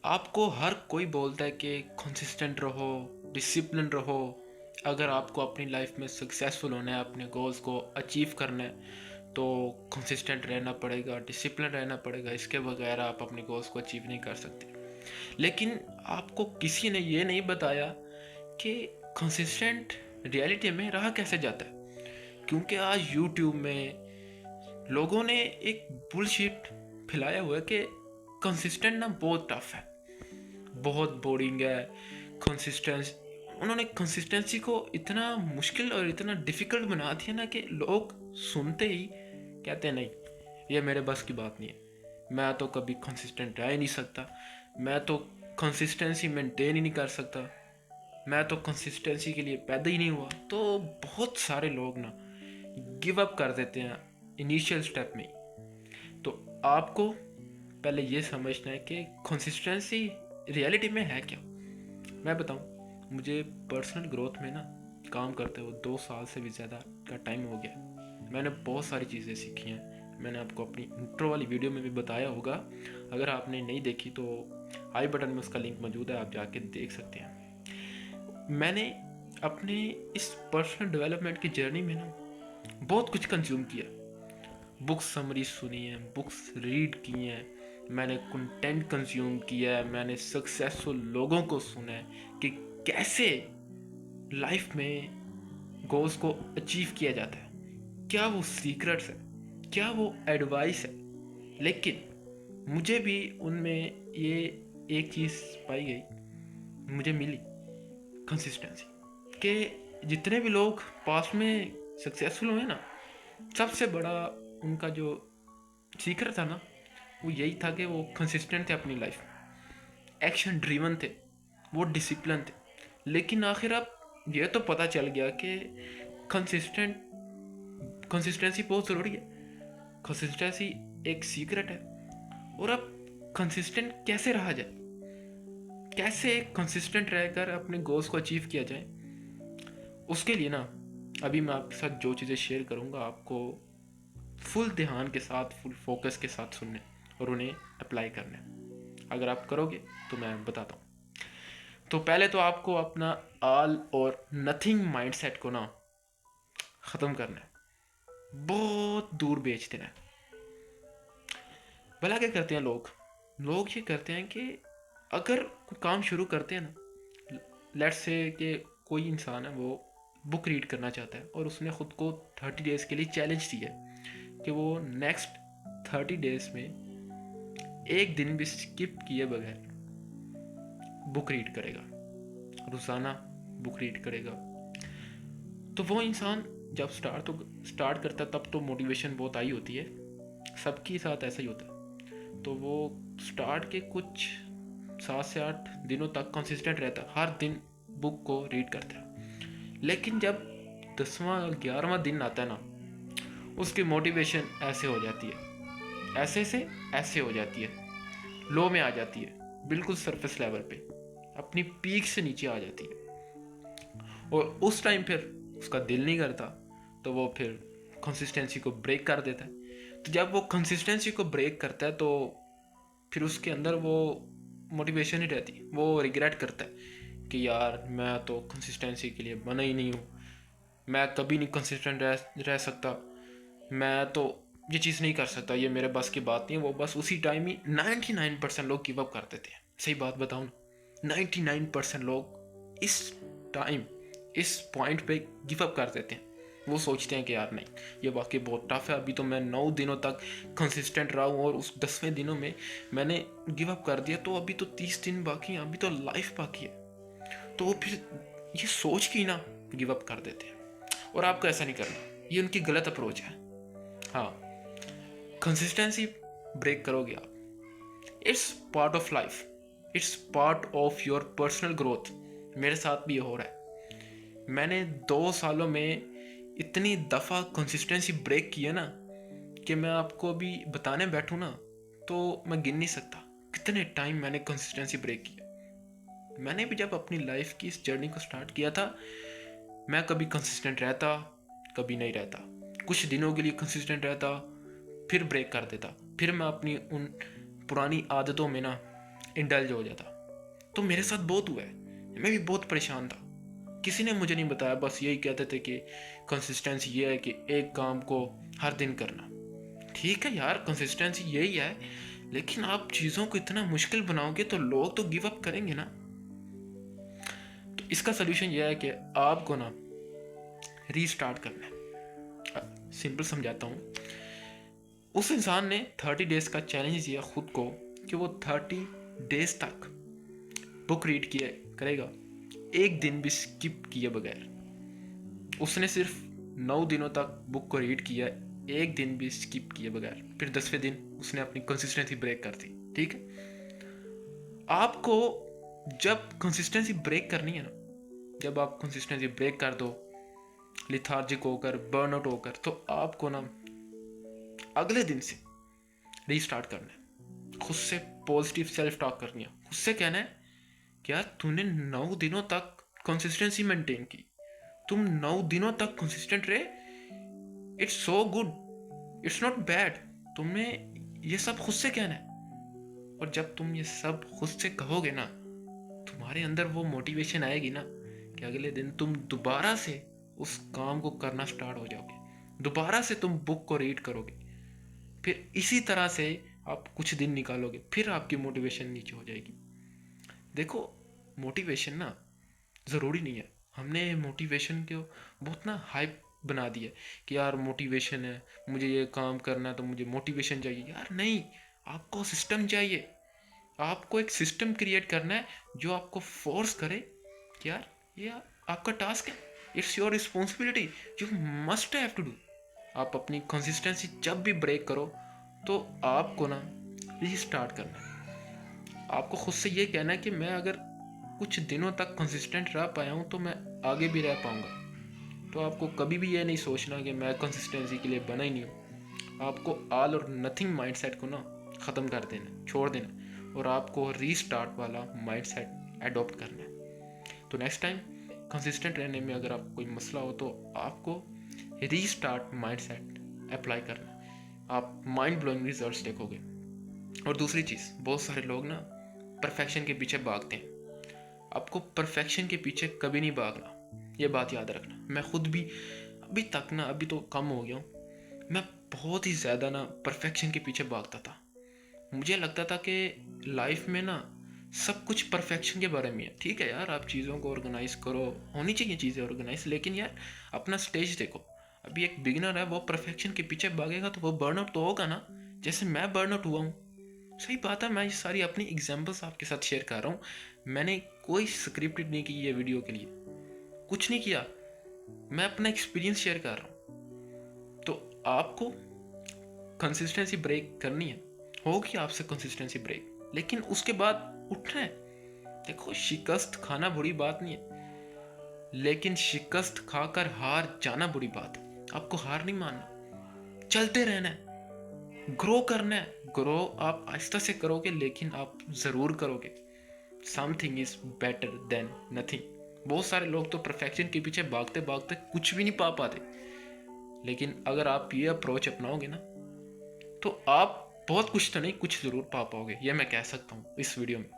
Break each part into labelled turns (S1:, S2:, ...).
S1: आपको हर कोई बोलता है कि कंसिस्टेंट रहो, डिसिप्लिन रहो। अगर आपको अपनी लाइफ में सक्सेसफुल होना है, अपने गोल्स को अचीव करना है, तो कंसिस्टेंट रहना पड़ेगा, डिसिप्लिन रहना पड़ेगा। इसके बगैर आप अपने गोल्स को अचीव नहीं कर सकते। लेकिन आपको किसी ने ये नहीं बताया कि कंसिस्टेंट रियलिटी में रहा कैसे जाता है। क्योंकि आज यूट्यूब में लोगों ने एक बुलशिट फैलाया हुआ है कि कंसिस्टेंट ना बहुत टफ है, बहुत बोरिंग है। कंसिस्टेंस उन्होंने कंसिस्टेंसी को इतना मुश्किल और इतना डिफ़िकल्ट बना दिया ना कि लोग सुनते ही कहते हैं नहीं, ये मेरे बस की बात नहीं है, मैं तो कभी कंसिस्टेंट रह ही नहीं सकता, मैं तो कंसिस्टेंसी मेंटेन ही नहीं कर सकता, मैं तो कंसिस्टेंसी के लिए पैदा ही नहीं हुआ। तो बहुत सारे लोग ना गिव अप कर देते हैं इनिशियल स्टेप में ही। तो आपको पहले ये समझना है कि कंसिस्टेंसी रियलिटी में है क्या। मैं बताऊं, मुझे पर्सनल ग्रोथ में ना काम करते हुए 2 साल से भी ज़्यादा का टाइम हो गया। मैंने बहुत सारी चीज़ें सीखी हैं। मैंने आपको अपनी इंट्रो वाली वीडियो में भी बताया होगा। अगर आपने नहीं देखी तो आई बटन में उसका लिंक मौजूद है, आप जाके देख सकते हैं। मैंने अपने इस पर्सनल डेवलपमेंट की जर्नी में ना बहुत कुछ कंज्यूम किया। बुक्स समरी सुनी है, बुक्स रीड की हैं, मैंने कंटेंट कंज्यूम किया है, मैंने सक्सेसफुल लोगों को सुना है कि कैसे लाइफ में गोल्स को अचीव किया जाता है, क्या वो सीक्रेट्स है, क्या वो एडवाइस है। लेकिन मुझे भी उनमें ये एक चीज़ पाई गई, मुझे मिली कंसिस्टेंसी। कि जितने भी लोग पास में सक्सेसफुल हुए ना, सबसे बड़ा उनका जो सीक्रेट था ना, वो यही था कि वो कंसिस्टेंट थे अपनी लाइफ में, एक्शन ड्रीवन थे, वो डिसिप्लिन थे। लेकिन आखिर अब ये तो पता चल गया कि कंसिस्टेंसी बहुत ज़रूरी है, कंसिस्टेंसी एक सीक्रेट है। और अब कंसिस्टेंट कैसे रहा जाए, कैसे कंसिस्टेंट रहकर अपने गोल्स को अचीव किया जाए, उसके लिए ना अभी मैं आपके साथ जो चीज़ें शेयर करूँगा, आपको फुल ध्यान के साथ, फुल फोकस के साथ सुनने और उन्हें अप्लाई करने। अगर आप करोगे तो मैं बताता हूँ। तो पहले तो आपको अपना ऑल और नथिंग माइंडसेट को ना ख़त्म करना है, बहुत दूर बेच देना है। भला क्या करते हैं लोग, लोग ये करते हैं कि अगर कोई काम शुरू करते हैं ना, लेट्स से कि कोई इंसान है वो बुक रीड करना चाहता है और उसने ख़ुद को 30 डेज़ के लिए चैलेंज दिया है कि वो नेक्स्ट 30 डेज़ में एक दिन भी स्किप किए बगैर बुक रीड करेगा, रोज़ाना बुक रीड करेगा। तो वो इंसान जब स्टार्ट करता है तब तो मोटिवेशन बहुत आई होती है, सबके साथ ऐसा ही होता है। तो वो स्टार्ट के कुछ 7 से 8 दिनों तक कंसिस्टेंट रहता है, हर दिन बुक को रीड करता है। लेकिन जब 10वां 11वां दिन आता है ना, उसकी मोटिवेशन ऐसे हो जाती है, ऐसे से ऐसे हो जाती है, लो में आ जाती है, बिल्कुल सरफेस लेवल पे, अपनी पीक से नीचे आ जाती है। और उस टाइम फिर उसका दिल नहीं करता, तो वो फिर कंसिस्टेंसी को ब्रेक कर देता है। तो जब वो कंसिस्टेंसी को ब्रेक करता है तो फिर उसके अंदर वो मोटिवेशन ही रहती, वो रिग्रेट करता है कि यार मैं तो कंसिस्टेंसी के लिए बना ही नहीं हूँ, मैं कभी नहीं कंसिस्टेंट रह सकता, मैं तो ये चीज़ नहीं कर सकता, ये मेरे बस की बात नहीं है। वो बस उसी टाइम ही 99% लोग गिव अप कर देते हैं। सही बात बताऊँ ना, 99% लोग इस टाइम, इस पॉइंट पे गिव अप कर देते हैं। वो सोचते हैं कि यार नहीं, ये वाकई बहुत टफ है, अभी तो मैं 9 दिनों तक कंसिस्टेंट रहा हूँ और उस 10वें दिनों में मैंने गिव अप कर दिया, तो अभी तो 30 दिन बाकी हैं, अभी तो लाइफ बाकी है। तो वो फिर ये सोच के ही ना गिव अप कर देते हैं। और आपको ऐसा नहीं करना, ये उनकी गलत अप्रोच है। हाँ, कंसिस्टेंसी ब्रेक करोगे आप, it's part of life, it's part of your personal growth. मेरे साथ भी ये हो रहा है। मैंने 2 सालों में इतनी दफ़ा कंसिस्टेंसी ब्रेक की है ना कि मैं आपको अभी बताने बैठूँ ना तो मैं गिन नहीं सकता कितने टाइम मैंने कंसिस्टेंसी ब्रेक किया। मैंने भी जब अपनी लाइफ की इस जर्नी को स्टार्ट किया था, मैं कभी कंसिस्टेंट रहता, कभी नहीं रहता, कुछ दिनों के लिए कंसिस्टेंट रहता, फिर ब्रेक कर देता, फिर मैं अपनी उन पुरानी आदतों में ना इंडल्ज हो जाता। तो मेरे साथ बहुत हुआ है, मैं भी बहुत परेशान था। किसी ने मुझे नहीं बताया, बस यही कहते थे कि कंसिस्टेंसी ये है कि एक काम को हर दिन करना। ठीक है यार, कंसिस्टेंसी यही है, लेकिन आप चीज़ों को इतना मुश्किल बनाओगे तो लोग तो गिव अप करेंगे ना। तो इसका सोल्यूशन यह है कि आपको ना रीस्टार्ट करना है। सिंपल समझाता हूँ। उस इंसान ने 30 डेज का चैलेंज दिया खुद को कि वो 30 डेज तक बुक रीड किया करेगा, एक दिन भी स्किप किए बगैर। उसने सिर्फ 9 दिनों तक बुक को रीड किया, एक दिन भी स्किप किए बगैर। फिर 10वें दिन उसने अपनी कंसिस्टेंसी ब्रेक कर दी। ठीक है, आपको जब कंसिस्टेंसी ब्रेक करनी है ना, जब आप कंसिस्टेंसी ब्रेक कर दो, लिथार्जिक होकर, बर्नआउट होकर, तो आपको ना अगले दिन से रीस्टार्ट करना है। खुद से पॉजिटिव सेल्फ टॉक करनी है, खुद से कहना है कि यार तूने 9 दिनों तक कंसिस्टेंसी मेंटेन की, तुम 9 दिनों तक कंसिस्टेंट रहे, it's so good, it's not bad. तुम्हें ये सब खुद से कहना है। और जब तुम ये सब खुद से कहोगे ना, तुम्हारे अंदर वो मोटिवेशन आएगी ना कि अगले दिन तुम दोबारा से उस काम को करना स्टार्ट हो जाओगे, दोबारा से तुम बुक को रीड करोगे। फिर इसी तरह से आप कुछ दिन निकालोगे, फिर आपकी मोटिवेशन नीचे हो जाएगी। देखो, मोटिवेशन ना ज़रूरी नहीं है। हमने मोटिवेशन को बहुत ना हाइप बना दिया कि यार मोटिवेशन है, मुझे ये काम करना है तो मुझे मोटिवेशन चाहिए। यार नहीं, आपको सिस्टम चाहिए। आपको एक सिस्टम क्रिएट करना है जो आपको फोर्स करे कि यार ये आपका टास्क है, it's your responsibility, you must have to do. आप अपनी कंसिस्टेंसी जब भी ब्रेक करो तो आपको ना रीस्टार्ट करना है। आपको खुद से ये कहना है कि मैं अगर कुछ दिनों तक कंसिस्टेंट रह पाया हूँ तो मैं आगे भी रह पाऊँगा। तो आपको कभी भी ये नहीं सोचना कि मैं कंसिस्टेंसी के लिए बना ही नहीं हूँ। आपको ऑल और नथिंग माइंडसेट को ना ख़त्म कर देना, छोड़ देना, और आपको रीस्टार्ट वाला माइंडसेट अडॉप्ट करना है। तो नेक्स्ट टाइम कंसिस्टेंट रहने में अगर आपको कोई मसला हो तो आपको रीस्टार्ट माइंडसेट अप्लाई करना, आप माइंड ब्लोइंग रिजल्ट्स देखोगे। और दूसरी चीज़, बहुत सारे लोग ना परफेक्शन के पीछे भागते हैं। आपको परफेक्शन के पीछे कभी नहीं भागना, ये बात याद रखना। मैं खुद भी अभी तक ना, अभी तो कम हो गया हूँ, मैं बहुत ही ज़्यादा ना परफेक्शन के पीछे भागता था। मुझे लगता था कि लाइफ में ना सब कुछ परफेक्शन के बारे में है। ठीक है यार, आप चीज़ों को ऑर्गेनाइज करो, होनी चाहिए चीज़ें ऑर्गेनाइज, लेकिन यार अपना स्टेज देखो। अभी एक बिगिनर है, वो परफेक्शन के पीछे भागेगा तो वो बर्नआउट तो होगा ना, जैसे मैं बर्नआउट हुआ हूँ। सही बात है, मैं ये सारी अपनी एग्जांपल्स आपके साथ शेयर कर रहा हूँ। मैंने कोई स्क्रिप्टेड नहीं की ये वीडियो के लिए, कुछ नहीं किया, मैं अपना एक्सपीरियंस शेयर कर रहा हूँ। तो आपको कंसिस्टेंसी ब्रेक करनी है, होगी आपसे कंसिस्टेंसी ब्रेक, लेकिन उसके बाद उठना है। देखो, शिकस्त खाना बुरी बात नहीं है, लेकिन शिकस्त खाकर हार जाना बुरी बात है। आपको हार नहीं मानना, चलते रहना है, ग्रो करना है। ग्रो आप आहिस्ता से करोगे, लेकिन आप ज़रूर करोगे। Something is better than nothing. बहुत सारे लोग तो परफेक्शन के पीछे भागते भागते कुछ भी नहीं पा पाते, लेकिन अगर आप ये अप्रोच अपनाओगे ना तो आप बहुत कुछ तो नहीं, कुछ ज़रूर पा पाओगे, ये मैं कह सकता हूँ इस वीडियो में।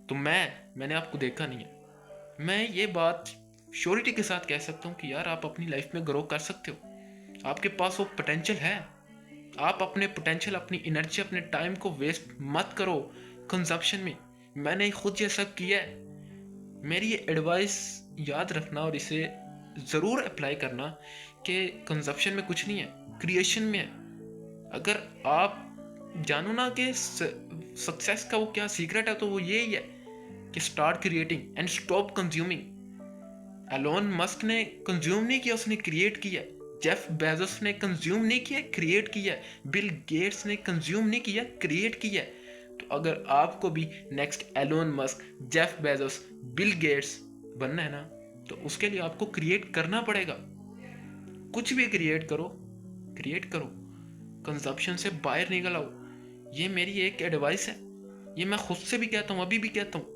S1: तो मैंने आपको देखा नहीं है, मैं ये बात श्योरिटी के साथ कह सकता हूँ कि यार आप अपनी लाइफ में ग्रो कर सकते हो। आपके पास वो पोटेंशियल है। आप अपने पोटेंशियल, अपनी एनर्जी, अपने टाइम को वेस्ट मत करो कंजप्शन में। मैंने खुद ये सब किया है। मेरी ये एडवाइस याद रखना और इसे ज़रूर अप्लाई करना कि कंजप्शन में कुछ नहीं है, क्रिएशन में है। अगर आप जानो ना कि सक्सेस का वो क्या सीक्रेट है, तो वो यही है कि start creating and stop consuming. Elon Musk ने कंज्यूम नहीं किया, उसने क्रिएट किया। जेफ बेजोस ने कंज्यूम नहीं किया, क्रिएट किया। बिल गेट्स ने कंज्यूम नहीं किया, क्रिएट किया। तो अगर आपको भी next Elon Musk, Jeff Bezos, Bill Gates बनना है ना, तो उसके लिए आपको क्रिएट करना पड़ेगा। कुछ भी क्रिएट करो, कंजप्शन से बाहर निकल आओ। ये मेरी एक एडवाइस है, ये मैं खुद से भी कहता हूँ, अभी भी कहता हूँ।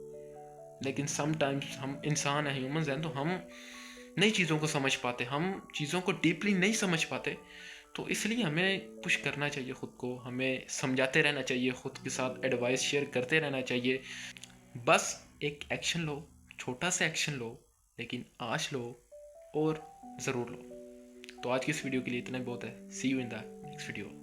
S1: लेकिन समटाइम्स हम इंसान हैं, ह्यूमंस हैं, तो हम नई चीज़ों को समझ पाते, हम चीज़ों को डीपली नहीं समझ पाते। तो इसलिए हमें पुश करना चाहिए खुद को, हमें समझाते रहना चाहिए, खुद के साथ एडवाइस शेयर करते रहना चाहिए। बस एक एक्शन लो, छोटा सा एक्शन लो, लेकिन आज लो और ज़रूर लो। तो आज की इस वीडियो के लिए इतना बहुत है। See you in the next video.